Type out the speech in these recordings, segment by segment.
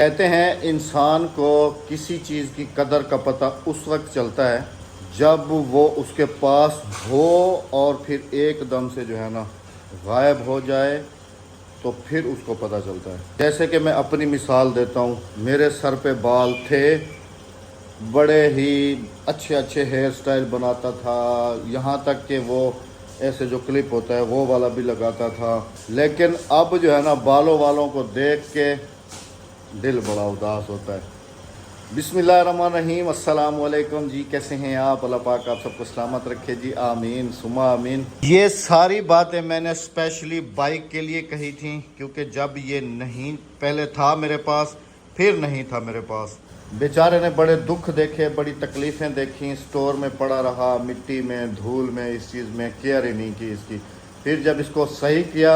कहते हैं इंसान को किसी चीज़ की कदर का पता उस वक्त चलता है जब वो उसके पास हो और फिर एकदम से जो है ना गायब हो जाए, तो फिर उसको पता चलता है। जैसे कि मैं अपनी मिसाल देता हूँ, मेरे सर पे बाल थे, बड़े ही अच्छे अच्छे हेयर स्टाइल बनाता था, यहाँ तक कि वो ऐसे जो क्लिप होता है वो वाला भी लगाता था। लेकिन अब जो है ना बालों वालों को देख के दिल बड़ा उदास होता है। बिस्मिल्लाहिर्रहमानिर्रहीम, अस्सलाम वालेकुम जी, कैसे हैं आप? अल्लाह पाक आप सबको सलामत रखे जी, आमीन सुमा आमीन। ये सारी बातें मैंने स्पेशली बाइक के लिए कही थी, क्योंकि जब ये नहीं पहले था मेरे पास, फिर नहीं था मेरे पास, बेचारे ने बड़े दुख देखे, बड़ी तकलीफ़ें देखी, स्टोर में पड़ा रहा, मिट्टी में धूल में, इस चीज़ में केयर ही नहीं की इसकी। फिर जब इसको सही किया,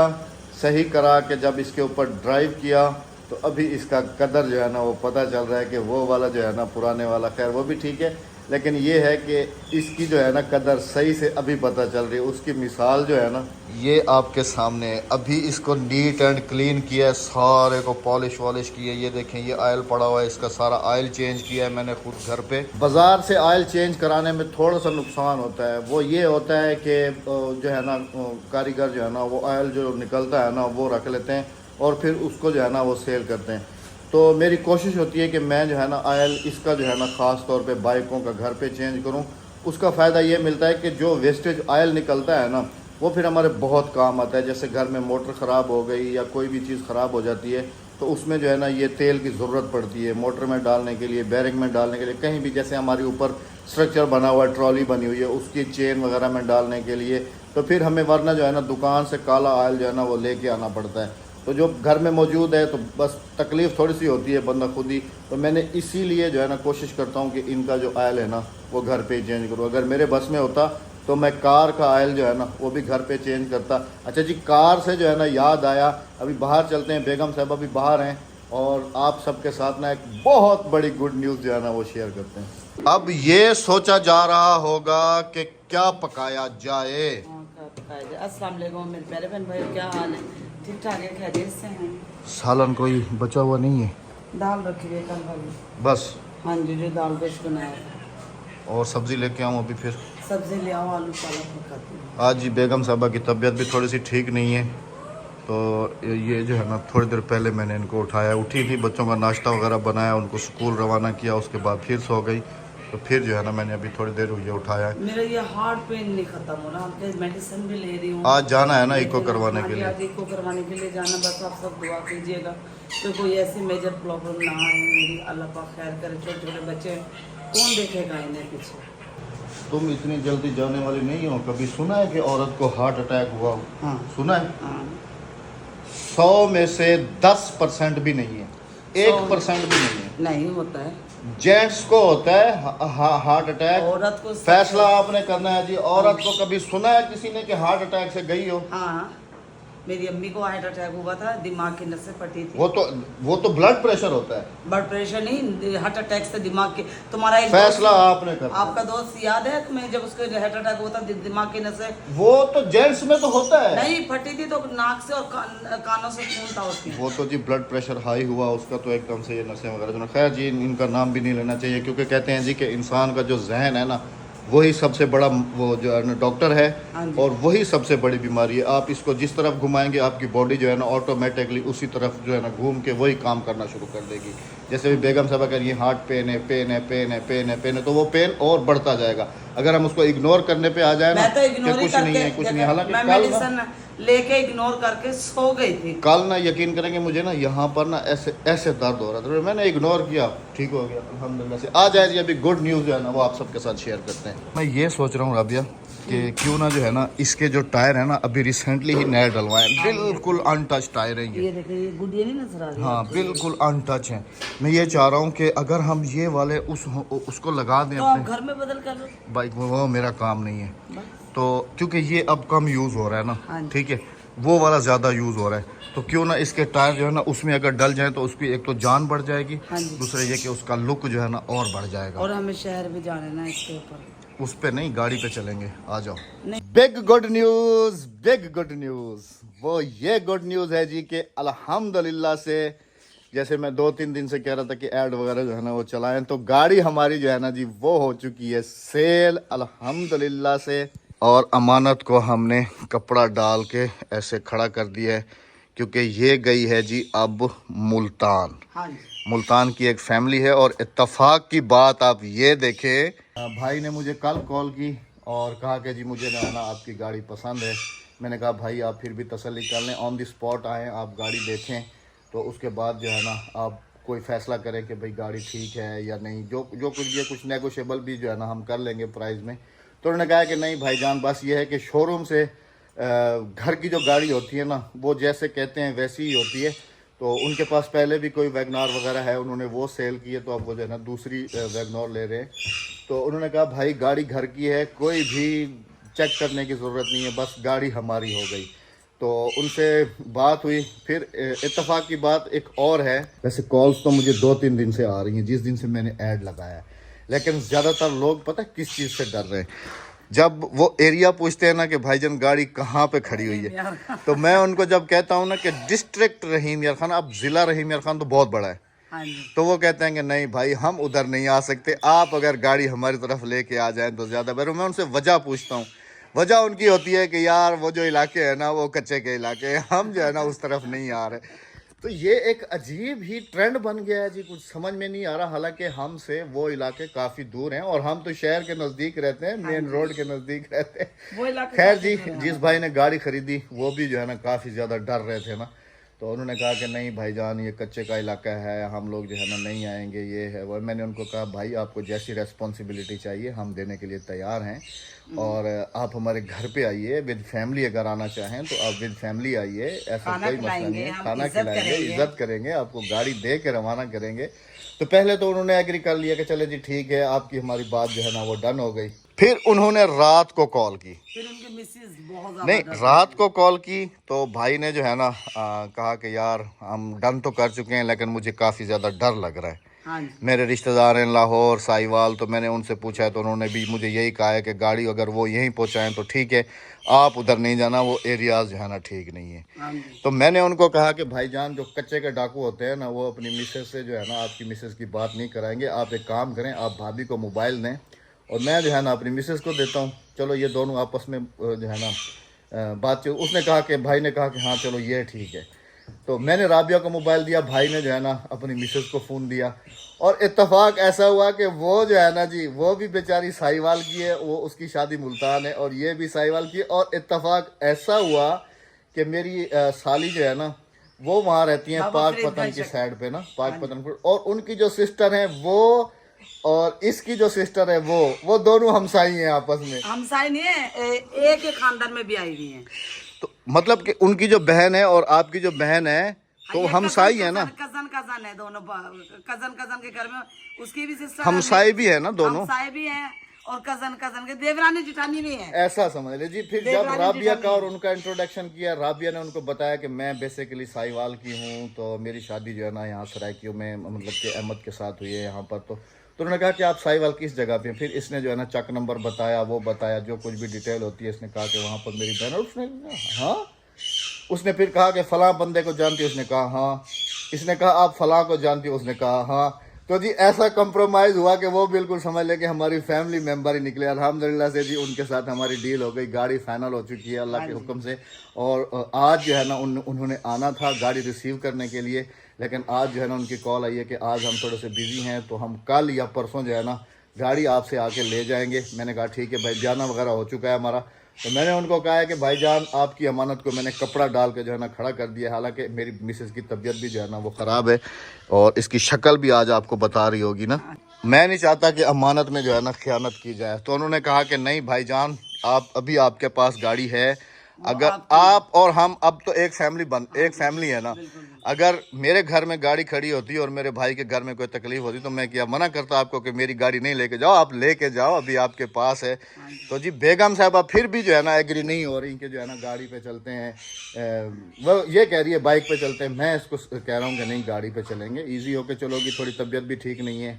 सही करा के जब इसके ऊपर ड्राइव किया, तो अभी इसका कदर जो है ना वो पता चल रहा है कि वो वाला जो है ना पुराने वाला, खैर वो भी ठीक है, लेकिन ये है कि इसकी जो है ना कदर सही से अभी पता चल रही है। उसकी मिसाल जो है ना ये आपके सामने है। अभी इसको नीट एंड क्लीन किया है, सारे को पॉलिश वॉलिश की है। ये देखें, ये ऑयल पड़ा हुआ है, इसका सारा ऑयल चेंज किया है मैंने खुद घर पे। बाज़ार से ऑयल चेंज कराने में थोड़ा सा नुकसान होता है, वो ये होता है कि जो है ना कारीगर जो है ना वो ऑयल जो निकलता है ना वो रख लेते हैं और फिर उसको जो है ना वो सेल करते हैं। तो मेरी कोशिश होती है कि मैं जो है ना ऑयल इसका जो है ना ख़ास तौर पे बाइकों का घर पे चेंज करूं। उसका फ़ायदा ये मिलता है कि जो वेस्टेज ऑयल निकलता है ना वो फिर हमारे बहुत काम आता है। जैसे घर में मोटर ख़राब हो गई या कोई भी चीज़ ख़राब हो जाती है तो उसमें जो है ना ये तेल की ज़रूरत पड़ती है, मोटर में डालने के लिए, बैरिंग में डालने के लिए, कहीं भी जैसे हमारे ऊपर स्ट्रक्चर बना हुआ है, ट्रॉली बनी हुई है, उसकी चेन वगैरह में डालने के लिए। तो फिर हमें वरना जो है ना दुकान से काला ऑयल जो है ना वो लेके आना पड़ता है। तो जो घर में मौजूद है तो बस तकलीफ़ थोड़ी सी होती है बंदा खुद ही। तो मैंने इसीलिए जो है ना कोशिश करता हूँ कि इनका जो ऑयल है ना वो घर पे ही चेंज करूँ। अगर मेरे बस में होता तो मैं कार का ऑयल जो है ना वो भी घर पे चेंज करता। अच्छा जी, कार से जो है ना याद आया, अभी बाहर चलते हैं, बेगम साहब अभी बाहर हैं और आप सबके साथ ना एक बहुत बड़ी गुड न्यूज़ जो है ना वो शेयर करते हैं। अब ये सोचा जा रहा होगा कि क्या पकाया जाए। अस्सलाम वालेकुम मेरे प्यारे बहन भाई, क्या हाल है? ठीक ठाक है, खैरियत से हैं? सालन कोई बचा हुआ नहीं है? दाल रखी हुई है कल वाली। बस? हाँ जी, जो दाल गोश्त बनाया था। और सब्ज़ी लेके आऊँ अभी? फिर सब्जी ले आओ, आलू पालक पकाती हूँ। आज जी बेगम साहबा की तबीयत भी थोड़ी सी ठीक नहीं है, तो ये जो है ना थोड़ी देर पहले मैंने इनको उठाया, उठी थी, बच्चों का नाश्ता वगैरह बनाया, उनको स्कूल रवाना किया, उसके बाद फिर सो गई। तो फिर जो है ना मैंने अभी थोड़ी देर हुई है उठाया है। मेरा ये हार्ट पेन नहीं खत्म हो रहा, मेडिसिन भी ले रही हूँ। आज जाना है ना इको करवाने हाँ के जी, लिए। आज इको करवाने के लिए जाना, बस आप सब दुआ कीजिएगा तो कोई ऐसी मेजर प्रॉब्लम ना आए मेरी, अल्लाह पाक खैर करे। छोटे छोटे बच्चे कौन देखेगा इन्हें पीछे। तुम इतनी जल्दी जाने वाली नहीं हो। कभी सुना है कि औरत को हार्ट अटैक हुआ? हाँ सुना है? हाँ, 100 में से 10% भी नहीं है, 1% भी नहीं है। नहीं होता है, जेंट्स को होता है हार्ट अटैक। औरत को फैसला आपने करना है जी। औरत को कभी सुना है किसी ने कि हार्ट अटैक से गई हो? हाँ, मेरी अम्मी को हार्ट अटैक हुआ था, दिमाग की नसें फटी थी। वो तो ब्लड प्रेशर होता है, ब्लड प्रेशर नहीं, हार्ट अटैक से दिमाग के। तुम्हारा एक फैसला दोस्त, आपने करना। आपका दोस्त याद है तुम्हें, जब उसके हार्ट अटैक हुआ था दिमाग की नसें? वो तो जेंट्स में तो होता है। नहीं फटी थी, तो नाक से और कानों से खून था उसमें। वो तो जी ब्लड प्रेशर हाई हुआ उसका, तो एकदम से ये नसें वगैरह जो, खैर जी इनका नाम भी नहीं लेना चाहिए, क्योंकि कहते हैं जी कि इंसान का जो जहन है ना वही सबसे बड़ा वो जो है ना डॉक्टर है, हाँ जी। और वही सबसे बड़ी बीमारी है। आप इसको जिस तरफ घुमाएंगे आपकी बॉडी जो है ना ऑटोमेटिकली उसी तरफ जो है ना घूम के वही काम करना शुरू कर देगी। जैसे भी बेगम साहब कह रही है हार्ट पेन है, पेन है, पेन है, पेन है, पेन है, तो वो पेन और बढ़ता जाएगा अगर हम उसको इग्नोर करने पे आ जाए ना। मैं तो इग्नोर ही कुछ नहीं है, कुछ नहीं। हालांकि मैं मेडिसिन लेके इग्नोर करके सो गई थी। कल ना यकीन करेंगे मुझे ना यहाँ पर ना ऐसे ऐसे दर्द हो रहा था, मैंने इग्नोर किया, ठीक हो गया अल्हम्दुलिल्लाह से। आ जाए जी अभी गुड न्यूज़ जो है ना वो आप सबके साथ शेयर करते हैं। मैं ये सोच रहा हूँ राबिया कि क्यों ना जो है ना इसके जो टायर है ना अभी रिसेंटली ही नए डलवाए, बिल्कुल अनटच टायर हैं ये देखिए, ये गुड़िया नहीं नजर आ रही? हाँ बिल्कुल अनटच हैं। मैं ये चाह रहा हूँ कि अगर हम ये वाले उसको लगा दें तो आप अपने घर में बदल कर लो बाइक में, वो मेरा काम नहीं है। बस। तो क्योंकि ये अब कम यूज़ हो रहा है हाँ ना, जी। ठीक है, वो वाला ज़्यादा यूज़ हो रहा है, तो क्यों ना इसके टायर जो है ना उसमें अगर डल जाए तो उसकी एक तो जान बढ़ जाएगी, हाँ जी। दूसरा ये कि उसका लुक जो है ना और बढ़ जाएगा। और हमें शहर भी जाना है ना, इसके ऊपर उस पे नहीं, गाड़ी पे चलेंगे। आ जाओ। नहीं। Big good news, big good news, वो ये गुड न्यूज़ है जी कि अल्हम्दुलिल्लाह से जैसे मैं 2-3 दिन से कह रहा था कि ऐड वगैरह जो है ना वो चलाएं, तो गाड़ी हमारी जो है ना जी वो हो चुकी है सेल अल्हम्दुलिल्लाह से। और अमानत को हमने कपड़ा डाल के ऐसे खड़ा कर दिया है, क्योंकि ये गई है जी अब मुल्तान। हाँ जी। मुल्तान की एक फैमिली है। और इत्तेफाक की बात आप ये देखें, भाई ने मुझे कल कॉल की और कहा कि जी मुझे ना आपकी गाड़ी पसंद है। मैंने कहा भाई आप फिर भी तसल्ली कर लें, ऑन द स्पॉट आएँ, आप गाड़ी देखें, तो उसके बाद जो है ना आप कोई फ़ैसला करें कि भाई गाड़ी ठीक है या नहीं। जो कुछ भी कुछ नेगोशिएबल भी जो है ना हम कर लेंगे प्राइस में। तो उन्होंने कहा कि नहीं भाईजान, बस ये है कि शोरूम से घर की जो गाड़ी होती है ना वो जैसे कहते हैं वैसी ही होती है। तो उनके पास पहले भी कोई वैगनार वगैरह है, उन्होंने वो सेल की है, तो अब वो जो है ना दूसरी वैगनार ले रहे हैं। तो उन्होंने कहा भाई गाड़ी घर की है, कोई भी चेक करने की ज़रूरत नहीं है, बस गाड़ी हमारी हो गई। तो उनसे बात हुई। फिर इत्तेफाक की बात एक और है, वैसे कॉल्स तो मुझे 2-3 दिन से आ रही हैं जिस दिन से मैंने ऐड लगाया है, लेकिन ज़्यादातर लोग पता किस चीज़ से डर रहे हैं, जब वो एरिया पूछते हैं ना कि भाईजान गाड़ी कहाँ पे खड़ी हुई है, तो मैं उनको जब कहता हूँ ना कि डिस्ट्रिक्ट रहीम यार खान, अब ज़िला रहीम यार खान तो बहुत बड़ा है, हाँ जी। तो वो कहते हैं कि नहीं भाई हम उधर नहीं आ सकते, आप अगर गाड़ी हमारी तरफ लेके आ जाएं तो ज़्यादा बेहतर। मैं उनसे वजह पूछता हूँ, वजह उनकी होती है कि यार वो जो इलाके हैं ना वो कच्चे के इलाके हैं, हम जो है ना उस तरफ नहीं आ रहे। तो ये एक अजीब ही ट्रेंड बन गया है जी, कुछ समझ में नहीं आ रहा। हालांकि हमसे वो इलाके काफ़ी दूर हैं और हम तो शहर के नज़दीक रहते हैं, मेन रोड के नज़दीक रहते हैं। वो इलाके खैर काफी जी, दूर है जिस भाई ने गाड़ी खरीदी वो भी जो है ना काफ़ी ज़्यादा डर रहे थे ना, तो उन्होंने कहा कि नहीं भाईजान ये कच्चे का इलाका है, हम लोग जो है ना नहीं आएंगे, ये है वो। मैंने उनको कहा भाई आपको जैसी रेस्पॉन्सिबिलिटी चाहिए हम देने के लिए तैयार हैं, और आप हमारे घर पे आइए विद फैमिली, अगर आना चाहें तो आप विद फैमिली आइए, ऐसा खाना कोई मसला नहीं खिलाएंगे, है। हम खाना इज्जत खिलाएंगे, करेंगे। इज्जत करेंगे, आपको गाड़ी दे के रवाना करेंगे। तो पहले तो उन्होंने एग्री कर लिया कि चले जी ठीक है, आपकी हमारी बात जो है ना वो डन हो गई। फिर उन्होंने रात को कॉल की, फिर उनकी मिसेज बहुत ज्यादा नहीं रात को कॉल की, तो भाई ने जो है ना कहा कि यार हम डन तो कर चुके हैं लेकिन मुझे काफ़ी ज़्यादा डर लग रहा है। हाँ जी। मेरे रिश्तेदार हैं लाहौर साहिवाल, तो मैंने उनसे पूछा है तो उन्होंने भी मुझे यही कहा है कि गाड़ी अगर वो यहीं पहुंचाएं तो ठीक है, आप उधर नहीं जाना, वो एरियाज जो है ना ठीक नहीं है। हाँ जी। तो मैंने उनको कहा कि भाईजान जो कच्चे के डाकू होते हैं ना वो अपनी मिसेज से जो है ना आपकी मिसेज की बात नहीं कराएंगे, आप एक काम करें, आप भाभी को मोबाइल दें और मैं जो है ना अपनी मिसेज को देता हूँ, चलो ये दोनों आपस में जो है ना बातचीत। उसने कहा कि भाई ने कहा कि हाँ चलो ये ठीक है। तो मैंने राबिया को मोबाइल दिया, भाई ने जो है ना अपनी मिसेज को फ़ोन दिया, और इत्तेफाक ऐसा हुआ कि वो जो है ना जी वो भी बेचारी साहिवाल की है, वो उसकी शादी मुल्तान है और ये भी साहिवाल की है। और इत्तेफाक ऐसा हुआ कि मेरी साली जो है ना वो वहाँ रहती हैं बाबा पाक फरीद पतन भाई की शक- साइड पे ना, पाक पतनपुर, और उनकी जो सिस्टर है वो और इसकी जो सिस्टर है वो दोनों हमसाई हैं आपस में। हमसाई नहीं है, एक ही खानदान में भी आई हुई है। तो मतलब कि उनकी जो बहन है और आपकी जो बहन है तो हमसाई है ना, कजन कजन है दोनों, कजन कजन के घर में उसकी भी सिस्टर हमसाई भी है ना दोनों, हमसाई भी है और कजन कजन के देवरानी जिठानी भी है। ऐसा समझ ले जी। फिर जब देवरानी राबिया का जिठानी। और उनका इंट्रोडक्शन किया, राबिया ने उनको बताया कि मैं बेसिकली साहिवाल की हूँ, तो मेरी शादी जो है ना यहाँ सराइकियों में मतलब कि अहमद के साथ हुई है यहाँ पर। तो उन्होंने कहा कि आप साहिवाल किस जगह पे हैं? फिर इसने जो है ना चक नंबर बताया, वो बताया, जो कुछ भी डिटेल होती है इसने कहा कि वहाँ पर मेरी बहन। और उसने हाँ, उसने फिर कहा कि फलां बंदे को जानती हो? उसने कहा हाँ। इसने कहा आप फलां को जानती हो? उसने कहा हाँ। तो जी ऐसा कंप्रोमाइज़ हुआ कि वो बिल्कुल समझ ले कि हमारी फैमिली मेम्बर ही निकले। अल्हम्दुलिल्लाह से जी उनके साथ हमारी डील हो गई, गाड़ी फाइनल हो चुकी है अल्लाह के हुक्म से। और आज जो है ना उन्होंने आना था गाड़ी रिसीव करने के लिए, लेकिन आज जो है ना उनकी कॉल आई है कि आज हम थोड़े से बिजी हैं, तो हम कल या परसों जो है ना गाड़ी आपसे आके ले जाएंगे। मैंने कहा ठीक है भाई, जाना वगैरह हो चुका है हमारा। तो मैंने उनको कहा है कि भाईजान आपकी अमानत को मैंने कपड़ा डाल के जो है ना खड़ा कर दिया। हालांकि मेरी मिसेस की तबीयत भी जो है ना वो ख़राब है और इसकी शक्ल भी आज आपको बता रही होगी ना। मैं नहीं चाहता कि अमानत में जो है ना खयानत की जाए। तो उन्होंने कहा कि नहीं भाईजान, आप अभी आपके पास गाड़ी है, अगर आप और हम अब तो एक फैमिली है ना। अगर मेरे घर में गाड़ी खड़ी होती और मेरे भाई के घर में कोई तकलीफ होती तो मैं क्या मना करता आपको कि मेरी गाड़ी नहीं लेके जाओ, आप लेके जाओ, अभी आपके पास है। तो जी बेगम साहब अब फिर भी जो है ना एग्री नहीं हो रही कि जो है ना गाड़ी पे चलते हैं। वो ये कह रही है बाइक पे चलते हैं, मैं इसको कह रहा हूँ कि नहीं गाड़ी पे चलेंगे, ईजी होके चलोगी, थोड़ी तबीयत भी ठीक नहीं है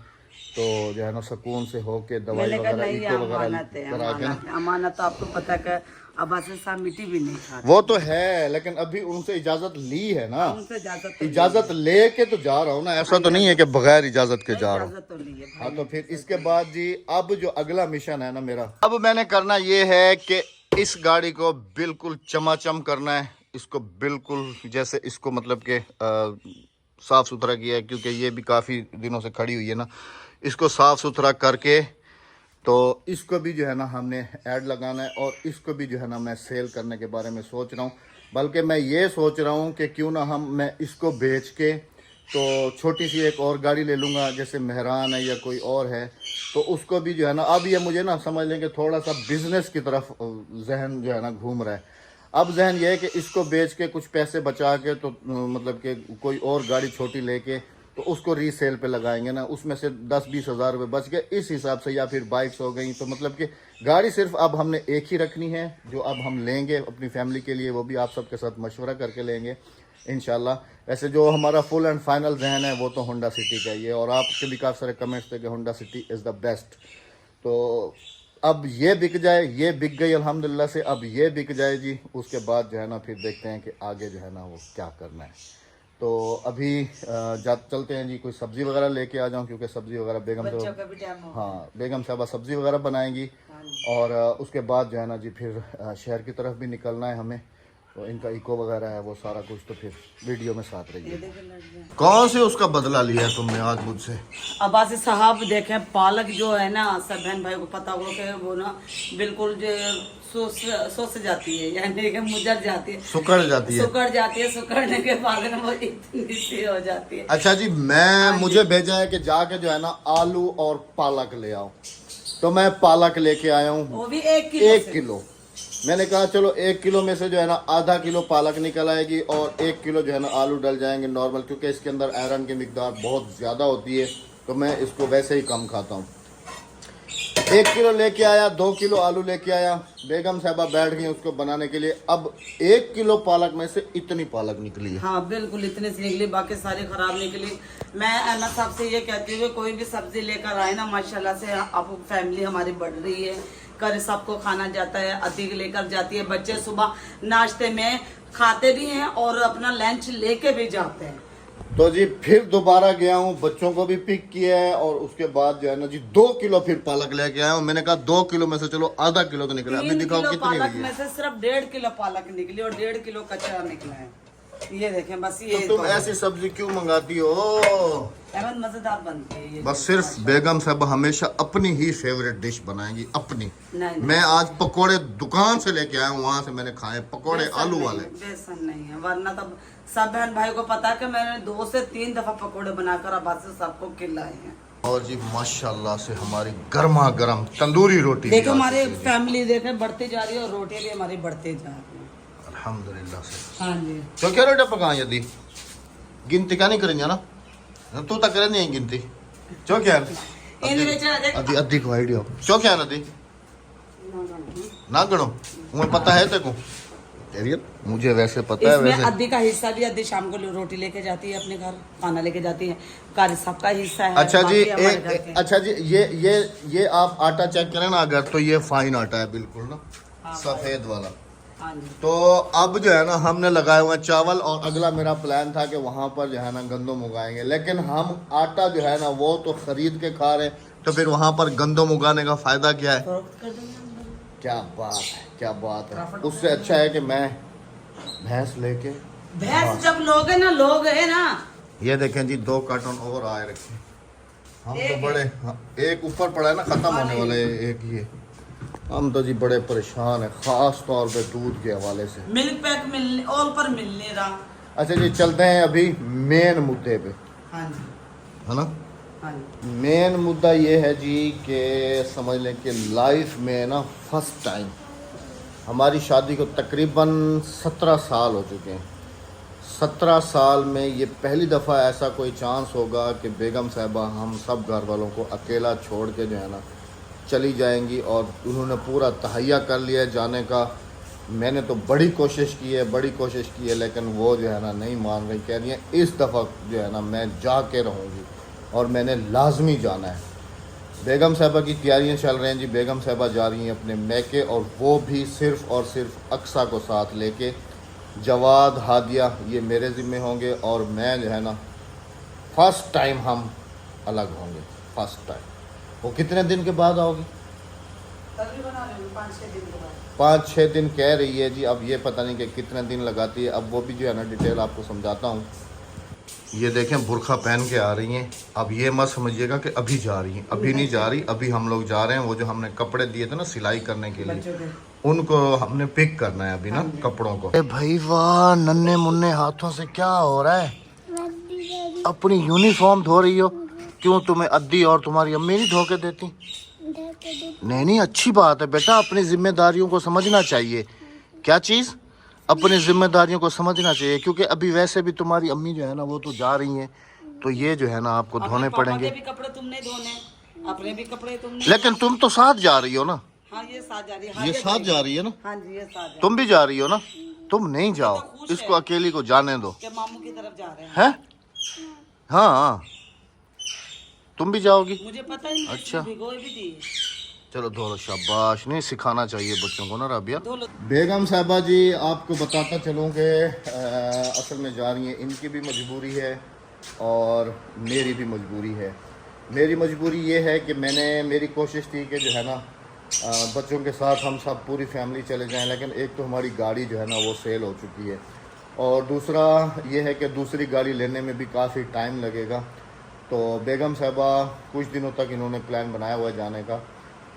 तो जो है ना सुकून से होके दवाई मैंने कहा वगैरह नहीं, इको वगैरह अमानत है, करा के ना। अमानत है, अमानत तो आपको पता है कि अब्बा से साहब मिट्टी भी नहीं खाते। वो तो है, लेकिन अभी उनसे इजाजत ली है ना, उनसे इजाजत तो इजाजत लेके तो जा रहा हूँ ना, ऐसा तो नहीं है कि बगैर इजाजत के जा रहा हूँ। इजाजत तो ली है हाँ, भाई। तो फिर इसके बाद जी अब जो अगला मिशन है ना मेरा, अब मैंने करना ये है कि इस गाड़ी को बिल्कुल चमाचम करना है, इसको बिल्कुल जैसे इसको मतलब कि साफ सुथरा किया है, क्योंकि ये भी काफ़ी दिनों से खड़ी हुई है ना, इसको साफ सुथरा करके तो इसको भी जो है ना हमने ऐड लगाना है, और इसको भी जो है ना मैं सेल करने के बारे में सोच रहा हूँ। बल्कि मैं ये सोच रहा हूँ कि क्यों ना मैं इसको बेच के तो छोटी सी एक और गाड़ी ले लूँगा, जैसे मेहरान है या कोई और है, तो उसको भी जो है ना, अब ये मुझे ना समझ लें कि थोड़ा सा बिजनेस की तरफ जहन जो है ना घूम रहा है। अब जहन ये है कि इसको बेच के कुछ पैसे बचा के तो मतलब कि कोई और गाड़ी छोटी लेके तो उसको रीसेल पे लगाएंगे ना, उसमें से 10-20 हज़ार रुपये बच गए इस हिसाब से, या फिर बाइक्स हो गई, तो मतलब कि गाड़ी सिर्फ अब हमने एक ही रखनी है जो अब हम लेंगे अपनी फैमिली के लिए, वो भी आप सबके साथ मशवरा करके लेंगे इंशाल्लाह। वैसे जो हमारा फुल एंड फाइनल जहन है वो तो होंडा सिटी का ही है, और आपके भी काफ़ी सारे कमेंट्स थे कि Honda city is the best. तो अब ये बिक जाए, ये बिक गई अल्हम्दुलिल्लाह से, अब ये बिक जाए जी, उसके बाद जो है ना फिर देखते हैं कि आगे जो है ना वो क्या करना है। तो अभी चलते हैं जी, कोई सब्ज़ी वगैरह लेके आ जाऊं, क्योंकि सब्ज़ी वगैरह बेगम बच्चों साहब, का भी टाइम हो। हाँ बेगम साहबा सब्ज़ी वगैरह बनाएंगी, और उसके बाद जो है ना जी फिर शहर की तरफ भी निकलना है हमें, तो इनका इको वगैरह है वो सारा कुछ, तो फिर वीडियो में साथ रहिए। कौन से उसका बदला लिया तुमने आज मुझसे? अब्बासी साहब देखें, पालक जो है ना, सब बहन भाई को पता होगा कि वो ना बिल्कुल जो सोच जाती है, यानी कि मुजर जाती है, सुकड़ जाती है, सुकड़ जाती है, सुकड़ने के बाद ना वो इतनी सी हो जाती है। अच्छा जी, मुझे भेजा है कि जाके जो है ना आलू और पालक ले आओ, तो मैं पालक लेके आया हूँ, वो भी 1 किलो 1 किलो। मैंने कहा चलो 1 किलो में से जो है ना आधा किलो पालक निकल आएगी, और 1 किलो जो है ना आलू डल जाएंगे नॉर्मल, क्योंकि इसके अंदर आयरन की मिकदार बहुत ज़्यादा होती है, तो मैं इसको वैसे ही कम खाता हूँ। 1 किलो लेके आया, 2 किलो आलू लेके आया, बेगम साहबा बैठ गई उसको बनाने के लिए। अब 1 किलो पालक में से इतनी पालक निकली है, हाँ बिल्कुल इतने से निकली, बाकी सारी खराब निकली। मैं अहमद साहब से ये कहती हूँ, कोई भी सब्जी लेकर आए ना, माशाल्लाह से अब फैमिली हमारी बढ़ रही है, कर सबको खाना जाता है, अधिक लेकर जाती है, बच्चे सुबह नाश्ते में खाते भी हैं और अपना लंच लेके भी जाते हैं। तो जी फिर दोबारा गया हूँ, बच्चों को भी पिक किया है, और उसके बाद जो है ना जी 2 किलो फिर पालक लेके आया हूँ। मैंने कहा 2 किलो में से चलो आधा किलो तो निकला, अभी 3 दिखाओ किलो कितनी पालक हुई में है। से सिर्फ 1.5 किलो पालक निकली और 1.5 किलो कचरा निकला है। ये देखें, बस ये तो तुम ऐसी सब्जी क्यों मंगाती हो? अहमद मजेदार बनती है ये। बस सिर्फ बेगम साहब हमेशा अपनी ही फेवरेट डिश बनाएंगी, अपनी। नहीं, मैं आज पकोड़े दुकान से लेके आया हूँ, वहां से मैंने खाए पकोड़े बेसन आलू नहीं, वाले। बेसन नहीं है, वरना तब सब बहन भाई को पता है कि मैंने 2 से 3 दफा पकोड़े बनाकर अब्बास से सबको खिलाए हैं। और जी माशाल्लाह से हमारी गर्मा गर्म तंदूरी रोटी भी देखो आ हमारे चुकी है जी। फैमिली देखे बढ़ती जा रही है और रोटी भी हमारी बढ़ते जा रही है। अल्हम्दुलिल्लाह से। हाँ जी, तो क्या रोटी पकाएं यदि गिनती क्या नहीं करेंगे ना, तू तक करे नहीं गिनती चो क्या अधी अधी को आइडिया चो क्या नदी ना गणो मुझे पता है तेको तेरी, मुझे वैसे पता है इसमें वैसे। अद्धी का हिस्सा भी अद्धी शाम को रोटी लेके जाती है, अपने घर खाना लेके जाती है, घर सबका हिस्सा है। अच्छा जी, बाकी हमारे घर के। अच्छा जी, ये आप आटा चेक करें ना अगर, तो ये फाइन आटा है बिल्कुल ना, हाँ, सफेद वाला। हाँ जी। तो अब जो है ना हमने लगाए हुए हैं चावल, और अगला मेरा प्लान था कि वहाँ पर जो है ना गंदम उगाएंगे, लेकिन हम आटा जो है ना वो तो खरीद के खा रहे, तो फिर वहाँ पर गंदम उगाने का फायदा क्या है? फरोख्त कर देंगे। क्या बात है, क्या बात है। उससे अच्छा है कि मैं भैंस लेके, भैंस जब लोग है ना, लोग है ना। ये देखें जी 2 कार्टन और आए रखे, हम तो एक बड़े, हाँ, एक ऊपर पड़ा है ना, खत्म होने वाले एक ये, हम तो जी बड़े परेशान है, खास तौर पे दूध के हवाले से। मिल्क पैक मिलने और पर मिलने रहा। अच्छा जी, चलते हैं अभी मेन मुद्दे पे, हाँ जी, है ना। हाँ जी। मेन मुद्दा ये है जी कि समझ लें कि लाइफ में ना फर्स्ट टाइम, हमारी शादी को तकरीबन 17 साल हो चुके हैं। 17 साल में ये पहली दफ़ा ऐसा कोई चांस होगा कि बेगम साहिबा हम सब घर वालों को अकेला छोड़ के जो है ना चली जाएंगी, और उन्होंने पूरा तहैया कर लिया है जाने का। मैंने तो बड़ी कोशिश की है, लेकिन वो जो है ना नहीं मान रही, कह रही है इस दफ़ा जो है ना मैं जा के रहूँगी। और मैंने लाजमी जाना है। बेगम साहबा की तैयारियां चल रही हैं जी। बेगम साहबा जा रही हैं अपने मैके, और वो भी सिर्फ़ और सिर्फ अक्सा को साथ लेके। जवाद, हादिया ये मेरे ज़िम्मे होंगे, और मैं जो है ना फर्स्ट टाइम हम अलग होंगे, फर्स्ट टाइम। वो कितने दिन के बाद आओगी? तकरीबन 5-6 दिन के बाद। 5-6 दिन कह रही है जी। अब ये पता नहीं कि कितने दिन लगाती है। अब वो भी जो है ना डिटेल आपको समझाता हूँ। ये देखें बुर्खा पहन के आ रही हैं। अब ये मत समझिएगा कि अभी जा रही हैं, अभी नहीं जा रही। अभी हम लोग जा रहे हैं, वो जो हमने कपड़े दिए थे ना सिलाई करने के लिए, उनको हमने पिक करना है अभी ना कपड़ों को। भाई वाह, नन्हे मुन्ने हाथों से क्या हो रहा है? अपनी यूनिफॉर्म धो रही हो? क्यों, तुम्हें अद्दी और तुम्हारी अम्मी नहीं धो के देती? नहीं, अच्छी बात है बेटा, अपनी जिम्मेदारियों को समझना चाहिए। क्या चीज़? अपनी जिम्मेदारियों को समझना चाहिए, क्योंकि अभी वैसे भी तुम्हारी अम्मी जो है ना वो तो जा रही हैं, तो ये जो है ना आपको धोने पड़ेंगे। भी कपड़े तुमने धोने, अपने भी कपड़े तुमने। लेकिन तुम तो साथ जा रही हो ना? हाँ, ये साथ जा रही है। ये साथ जा रही है ना? हाँ जी, ये साथ। तुम भी जा रही हो ना? तुम नहीं जाओ, इसको अकेली को जाने दो। मामू की तरफ जा रहे हैं। हैं? हाँ, तुम भी जाओगी? मुझे पता ही नहीं। अच्छा, भिगोए भी दी। चलो धो लो, शाबाश। नहीं, सिखाना चाहिए बच्चों को ना राबिया। बेगम साहबा जी आपको बताता चलूँ कि असल में जा रही हैं, इनकी भी मजबूरी है और मेरी भी मजबूरी है। मेरी मजबूरी ये है कि मेरी कोशिश थी कि जो है ना बच्चों के साथ हम सब पूरी फैमिली चले जाएं, लेकिन एक तो हमारी गाड़ी जो है ना वो सेल हो चुकी है, और दूसरा ये है कि दूसरी गाड़ी लेने में भी काफ़ी टाइम लगेगा। तो बेगम साहबा कुछ दिनों तक इन्होंने प्लान बनाया हुआ है जाने का।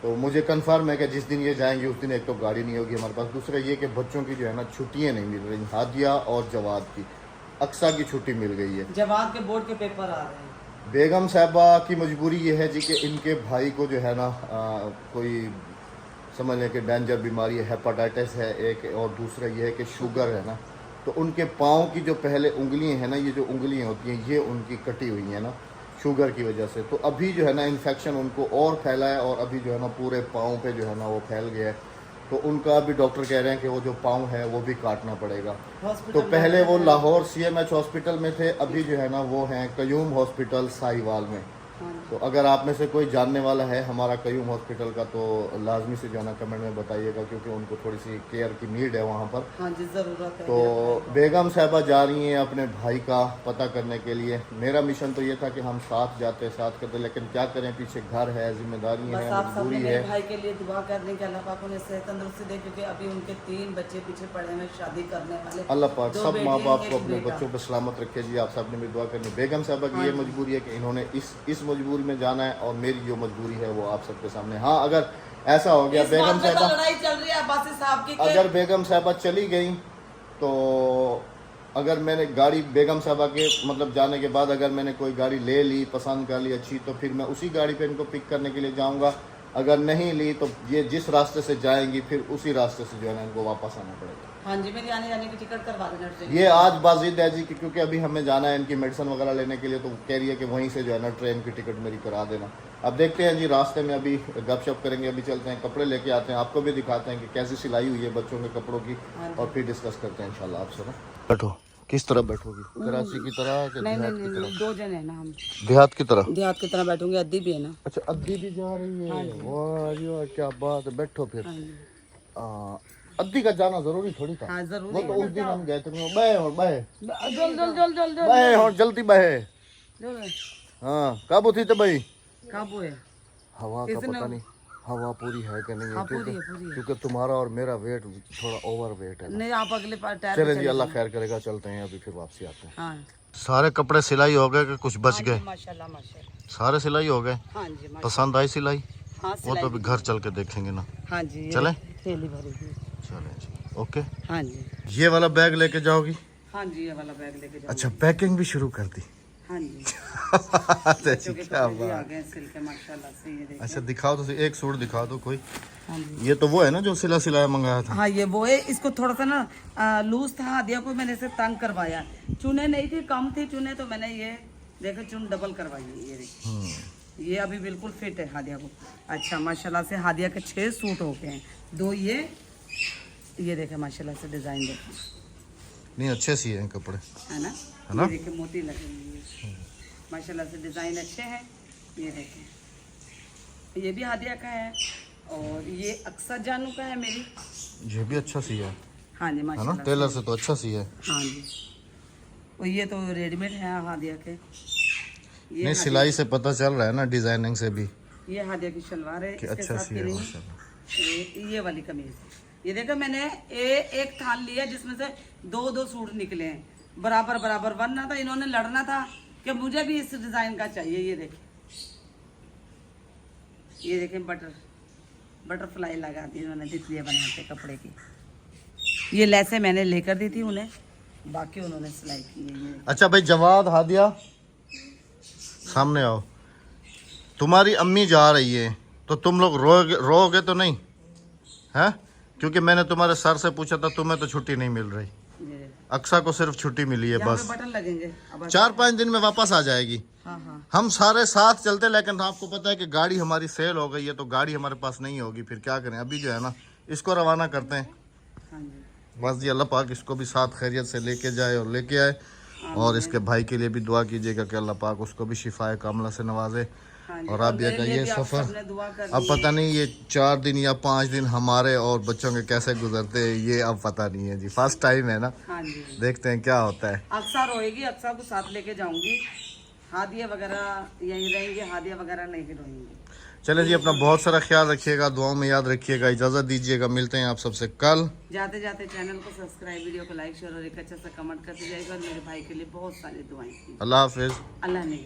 तो मुझे कंफर्म है कि जिस दिन ये जाएंगे उस दिन एक तो गाड़ी नहीं होगी हमारे पास, दूसरा ये कि बच्चों की जो है ना छुट्टियां नहीं मिल रही। हादिया और जवाद की, अक्सा की छुट्टी मिल गई है। जवाद के बोर्ड के पेपर आ रहे हैं। बेगम साहबा की मजबूरी ये है जी कि इनके भाई को जो है ना कोई समझ लें कि डेंजर बीमारी है, हेपेटाइटिस है एक, और दूसरा ये है कि शुगर है ना। तो उनके पाँव की जो पहले उंगलियाँ हैं ना, ये जो उंगलियाँ होती हैं ये उनकी कटी हुई हैं ना शुगर की वजह से। तो अभी जो है ना इन्फेक्शन उनको और फैला है, और अभी जो है ना पूरे पाँव पे जो है ना वो फैल गया है। तो उनका अभी डॉक्टर कह रहे हैं कि वो जो पाँव है वो भी काटना पड़ेगा। तो पहले वो लाहौर CMH हॉस्पिटल में थे, अभी जो है ना वो हैं कयूम हॉस्पिटल साहिवाल में। तो अगर आप में से कोई जानने वाला है हमारा कयूम हॉस्पिटल का, तो लाजमी से जो है ना कमेंट में बताइएगा, क्योंकि उनको थोड़ी सी केयर की नीड है वहाँ पर। हाँ जी, ज़रूरत है। तो बेगम साहबा जा रही हैं अपने भाई का पता करने के लिए। मेरा मिशन तो ये था कि हम साथ जाते साथ करते, लेकिन क्या करें, पीछे घर है, जिम्मेदारी है, मजबूरी है। भाई के लिए दुआ करने के अल्लाह पाक उन्हें सेहत तंदुरुस्ती दे, क्योंकि अभी उनके 3 बच्चे पीछे पड़े हैं शादी करने वाले। अल्लाह पाक सब माँ बाप को अपने बच्चों पर सलामत रखे जी। आप सब ने भी दुआ करनी। बेगम साहबा की ये मजबूरी है कि इन्होंने इस मजबूरी में जाना है, और मेरी जो मजबूरी है वो आप सबके सामने। हाँ, अगर ऐसा हो गया बेगम साहबा, लड़ाई चल रही है अब्बासी साहब की, अगर बेगम साहबा चली गई तो अगर मैंने गाड़ी बेगम साहबा के मतलब जाने के बाद अगर मैंने कोई गाड़ी ले ली, पसंद कर ली अच्छी, तो फिर मैं उसी गाड़ी पे इनको पिक करने के लिए जाऊंगा। अगर नहीं ली तो ये जिस रास्ते से जाएंगी फिर उसी रास्ते से जो है ना इनको वापस आना पड़ेगा। हाँ जी, मेरी आने जाने की टिकट करवा देना। ये आज बाजिद है जी क्योंकि अभी हमें जाना है इनकी मेडिसिन वगैरह लेने के लिए, तो कह रही है कि वहीं से जो है ना ट्रेन की टिकट मेरी करा देना। अब देखते हैं जी, रास्ते में अभी गपशप करेंगे, अभी चलते हैं कपड़े लेके आते हैं, आपको भी दिखाते हैं कि कैसी सिलाई हुई है बच्चों के कपड़ों की, और फिर डिस्कस करते हैं इंशाल्लाह आपसे ना। बैठो, किस तरह बैठोगी? कराची की तरह कि देहात की तरह? 2 जन है ना हम। देहात की तरह? देहात की तरह बैठूंगे, अद्दी भी है ना। अच्छा, अद्दी भी जा रही है? वाह जी वाह, क्या बात है। बैठो फिर। अद्दी का जाना जरूरी थोड़ी था। हाँ, जरूरी। वो तो उस दिन हम गए थे। बहे जल जल्दी बहे। हाँ, काबू थी तो भाई काबू है। हवा का पता नहीं हवा पूरी है कि नहीं है, क्योंकि तुम्हारा और मेरा वेट थोड़ा ओवर वेट है। नहीं, आप अगले टायर चले जी, अल्लाह खैर करेगा, चलते हैं अभी फिर वापसी आते हैं। हाँ। सारे कपड़े सिलाई हो गए कि कुछ बच गए? माशाल्लाह माशाल्लाह सारे सिलाई हो गए। हाँ जी, पसंद आई सिलाई? हाँ, वो तो अभी घर चल के देखेंगे ना। हाँ जी, चले थैली भरी हुई। चले जी, ओके। हाँ जी, ये वाला बैग लेके जाओगी? हाँ जी, ये वाला बैग लेके जाओ। अच्छा, पैकिंग भी शुरू कर दी? हाँ जी। क्या बात। आ गए सिल के माशाल्लाह से, ये देखिए। अच्छा, दिखाओ तो एक सूट दिखा दो कोई। हाँ जी। ये तो वो है ना जो सिलाया मंगाया था? हाँ, ये वो है। इसको थोड़ा सा ना लूज था, हादिया को मैंने इसे तंग करवाया। चुने नहीं थी, कम थी चुने, तो मैंने ये देखो चुन डबल करवाई है। ये देखिए, ये अभी बिल्कुल फिट है हादिया को। अच्छा, माशाल्लाह से हादिया के 6 सूट हो गए हैं। 2 ये देखे माशाल्लाह से डिजाइन देखे। नहीं, अच्छे सी है कपड़े, है ना? है ना? ये देखिए मोती लगे हुए हैं। माशाल्लाह से डिज़ाइन अच्छे हैं। ये देखें, ये भी हादिया का है और ये अक्सर जानू का है मेरी। ये भी अच्छा सी है हाँ जी ना, माशाल्लाह टेलर से। से तो अच्छा सी है। हाँ जी, और ये तो रेडीमेड है हादिया के। नहीं, हादिया- सिलाई से पता चल रहा है ना, डिजाइनिंग से भी ये हादिया की शलवार है, कि इसके अच्छा साथ सी है फिर माशाल्लाह। ये वाली कमीज। ये देखो मैंने एक थान लिया जिसमें से दो सूट निकले हैं बराबर बराबर, वरना था इन्होंने लड़ना था कि मुझे भी इस डिजाइन का चाहिए। ये देखें, ये देखें बटरफ्लाई लगा दी इन्होंने, तितलियां बनाते कपड़े की। ये लेसे मैंने लेकर दी थी उन्हें, बाकी उन्होंने सिलाई की है। ये अच्छा भाई जवाद, हादिया सामने आओ। तुम्हारी अम्मी जा रही है तो तुम लोग रोओगे तो नहीं है? क्योंकि मैंने तुम्हारे सर से पूछा था, तुम्हें तो छुट्टी नहीं मिल रही। ये अक्सा को सिर्फ छुट्टी मिली है यहाँ बस। पे बटन लगेंगे अब। 4-5 दिन में वापस आ जाएगी। हाँ हाँ हम सारे साथ चलते, लेकिन आपको पता है कि गाड़ी हमारी सेल हो गई है तो गाड़ी हमारे पास नहीं होगी, फिर क्या करें? अभी जो है ना, इसको रवाना करते हैं। हाँ जी। बस जी, अल्लाह पाक इसको भी साथ खैरियत से लेके जाए और लेके आए। और इसके भाई के लिए भी दुआ कीजिएगा कि अल्लाह पाक उसको भी शिफाए कामला से नवाजे। हाँ जी, और आप मेरे का लिए ये भी आप सफ़र, सबने दुआ करनी अब पता है। नहीं ये 4 दिन या 5 दिन हमारे और बच्चों के कैसे गुजरते हैं, ये अब पता नहीं है जी। फर्स्ट टाइम है ना, हाँ जी, देखते हैं क्या होता है। अक्सा रोएगी, अक्सा को साथ लेके जाऊंगी। हादिया वगैरह यहीं रहेंगे, हादिया वगैरह नहीं रोएंगी। चलें जी, अपना बहुत सारा ख्याल रखिएगा, दुआओं में याद रखिएगा। इजाज़त दीजिएगा, मिलते हैं आप सबसे कल। जाते जाते चैनल को सब्सक्राइब, वीडियो को लाइक शेयर और एक अच्छा सा कमेंट कर दीजिएगा। और मेरे भाई के लिए बहुत सारी दुआएं की। अल्लाह हाफिज़। अल्लाह ने